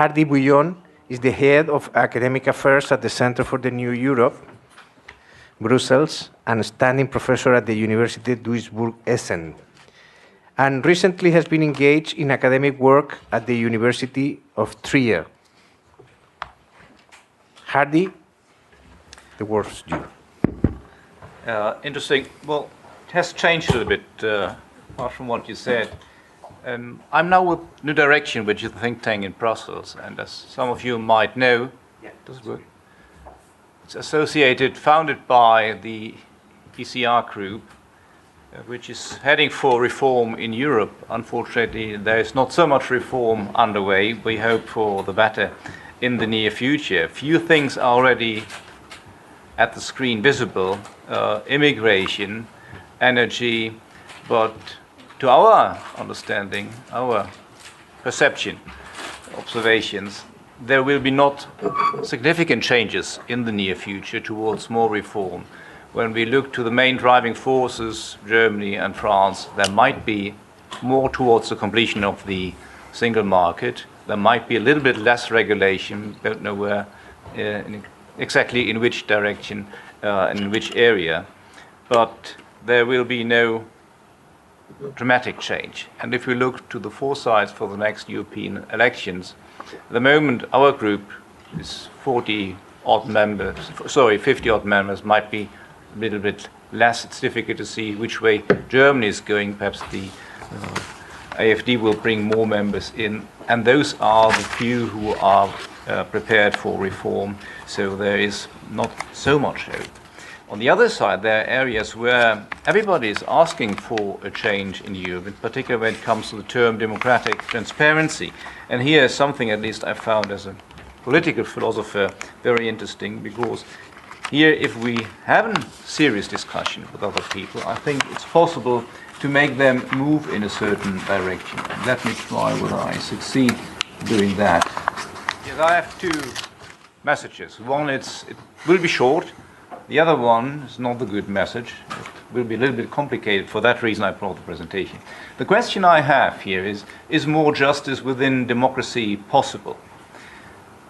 Hardy BOUILLON is the head of academic affairs at the Center for the New Europe, Brussels, and standing professor at the University Duisburg-Essen, and recently has been engaged in academic work at the University of Trier. Hardy, the word's due. Interesting. Well, it has changed a little bit, apart from what you said. I'm now with New Direction, which is a think tank in Brussels, and as some of you might know, does it work? It's associated, founded by the ECR group, which is heading for reform in Europe. Unfortunately, there is not so much reform underway. We hope for the better in the near future. Few things are already at the screen visible, immigration, energy, but to our understanding, our perception, observations, there will be not significant changes in the near future towards more reform. When we look to the main driving forces, Germany and France, there might be more towards the completion of the single market. There might be a little bit less regulation, don't know where, exactly in which direction and in which area, but there will be no dramatic change. And if we look to the foresight for the next European elections, at the moment our group is 50 odd members, might be a little bit less. It's difficult to see which way Germany is going. Perhaps the AfD will bring more members in, and those are the few who are prepared for reform, so there is not so much hope. On the other side, there are areas where everybody is asking for a change in Europe, in particular when it comes to the term democratic transparency. And here is something, at least I found as a political philosopher, very interesting, because here, if we have a serious discussion with other people, I think it's possible to make them move in a certain direction. And let me try whether I succeed doing that. Yes, I have two messages. One, it will be short. The other one is not a good message. It will be a little bit complicated. For that reason, I brought the presentation. The question I have here is more justice within democracy possible?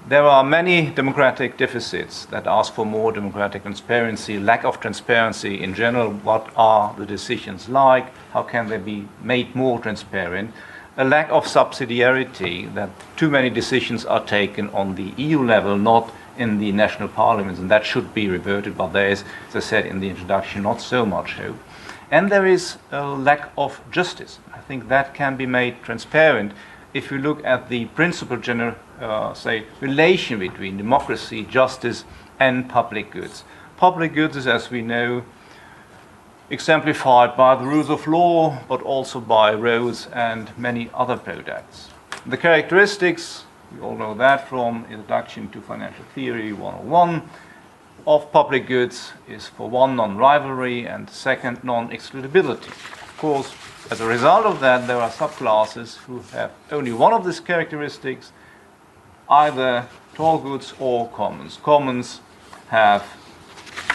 There are many democratic deficits that ask for more democratic transparency, lack of transparency in general. What are the decisions like? How can they be made more transparent? A lack of subsidiarity, that too many decisions are taken on the EU level, not in the national parliaments, and that should be reverted, but there is, as I said in the introduction, not so much hope. And there is a lack of justice. I think that can be made transparent if you look at the principal relation between democracy, justice, and public goods. Public goods is, as we know, exemplified by the rules of law, but also by roads and many other products. The characteristics, we all know that from Introduction to Financial Theory 101, of public goods is, for one, non-rivalry, and second, non-excludability. Of course, as a result of that, there are subclasses who have only one of these characteristics, either toll goods or commons. Commons have,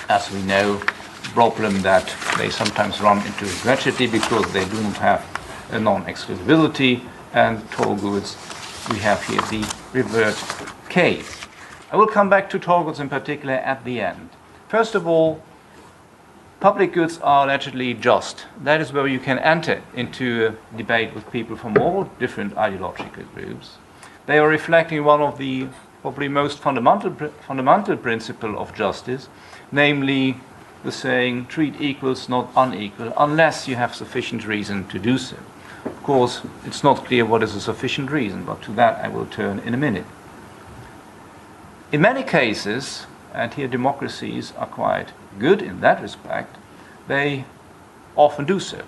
as we know, the problem that they sometimes run into tragedy because they do not have a non-excludability, and toll goods, we have here the revert case. I will come back to toll goods in particular at the end. First of all, public goods are allegedly just. That is where you can enter into a debate with people from all different ideological groups. They are reflecting one of the probably most fundamental principle of justice, namely the saying, treat equals, not unequal, unless you have sufficient reason to do so. Of course, it's not clear what is a sufficient reason, but to that I will turn in a minute. In many cases, and here democracies are quite good in that respect, they often do so.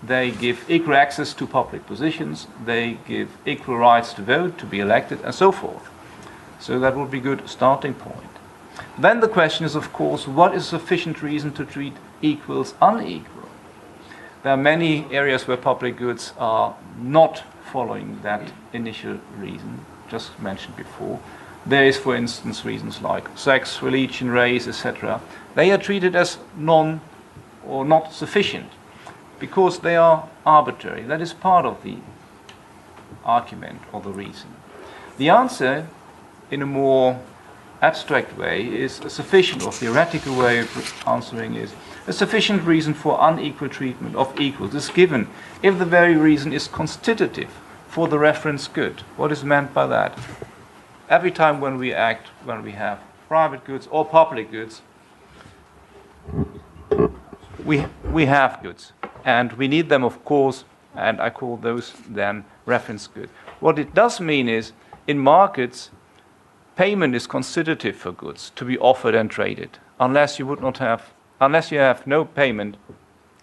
They give equal access to public positions, they give equal rights to vote, to be elected, and so forth. So that would be a good starting point. Then the question is, of course, what is sufficient reason to treat equals unequal? There are many areas where public goods are not following that initial reason, just mentioned before. There is, for instance, reasons like sex, religion, race, etc. They are treated as non or not sufficient because they are arbitrary. That is part of the argument or the reason. The answer, in a more abstract way, is a sufficient, or theoretical way of answering is, a sufficient reason for unequal treatment of equals is given if the very reason is constitutive for the reference good. What is meant by that? Every time when we act, when we have private goods or public goods, we have goods, and we need them, of course, and I call those then reference good. What it does mean is, in markets, payment is constitutive for goods to be offered and traded. Unless you have no payment,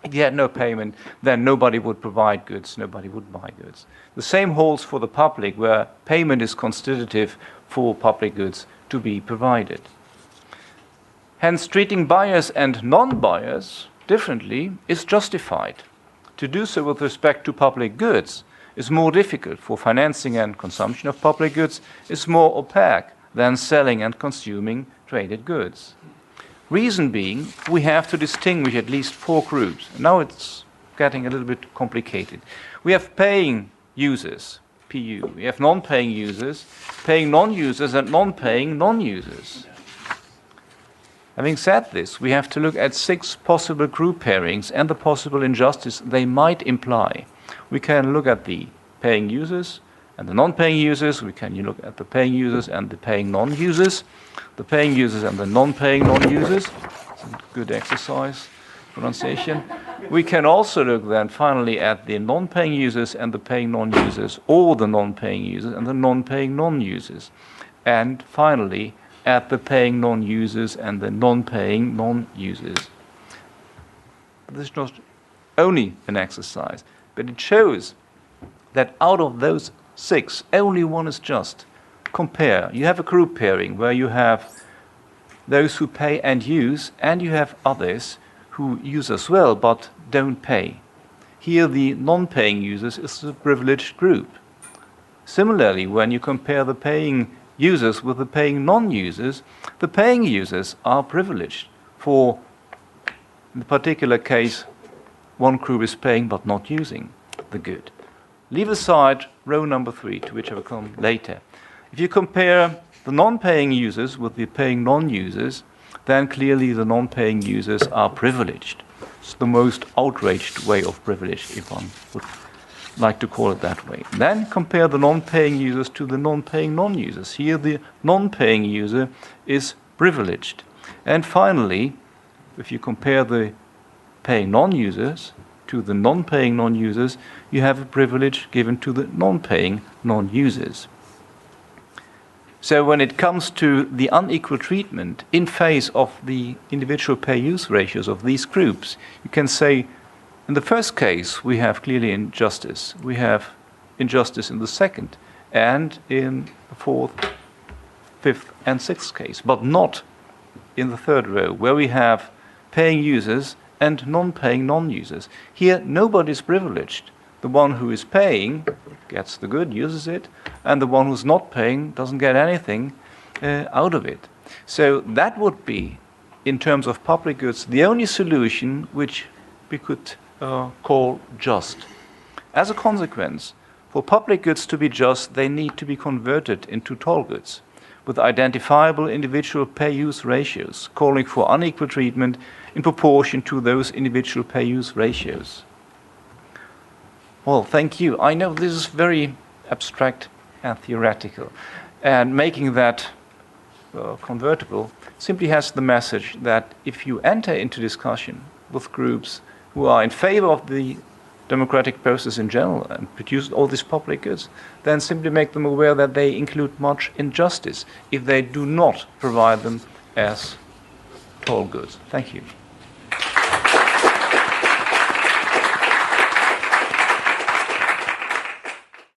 if you had no payment, then nobody would provide goods, nobody would buy goods. The same holds for the public, where payment is constitutive for public goods to be provided. Hence, treating buyers and non-buyers differently is justified. To do so with respect to public goods is more difficult, for financing and consumption of public goods is more opaque than selling and consuming traded goods. Reason being, we have to distinguish at least 4 groups. Now it's getting a little bit complicated. We have paying users, PU. We have non-paying users, paying non-users, and non-paying non-users. Having said this, we have to look at 6 possible group pairings and the possible injustice they might imply. We can look at the paying users and the non-paying users. We can look at the paying users and the paying non-users, the paying users and the non-paying non-users. Good exercise, pronunciation. We can also look then finally at the non-paying users and the paying non-users, or the non-paying users and the non-paying non-users. And finally, at the paying non-users and the non-paying non-users. This is not only an exercise, but it shows that out of those 6, only one is just. Compare. You have a group pairing where you have those who pay and use, and you have others who use as well but don't pay. Here the non-paying users is a privileged group. Similarly, when you compare the paying users with the paying non-users, the paying users are privileged, for in the particular case one group is paying but not using the good. Leave aside row number 3, to which I will come later. If you compare the non-paying users with the paying non-users, then clearly the non-paying users are privileged. It's the most outraged way of privilege, if one would like to call it that way. Then compare the non-paying users to the non-paying non-users. Here the non-paying user is privileged. And finally, if you compare the paying non-users to the non-paying non-users, you have a privilege given to the non-paying non-users. So when it comes to the unequal treatment in face of the individual pay-use ratios of these groups, you can say, in the first case, we have clearly injustice. We have injustice in the second, and in the 4th, 5th, and 6th case, but not in the 3rd row, where we have paying users and non-paying non-users. Here, nobody is privileged. The one who is paying gets the good, uses it, and the one who's not paying doesn't get anything out of it. So that would be, in terms of public goods, the only solution which we could call just. As a consequence, for public goods to be just, they need to be converted into toll goods with identifiable individual pay-use ratios, calling for unequal treatment in proportion to those individual pay-use ratios. Well, thank you. I know this is very abstract and theoretical, and making that convertible simply has the message that if you enter into discussion with groups who are in favor of the democratic process in general and produce all these public goods, then simply make them aware that they include much injustice if they do not provide them as toll goods. Thank you.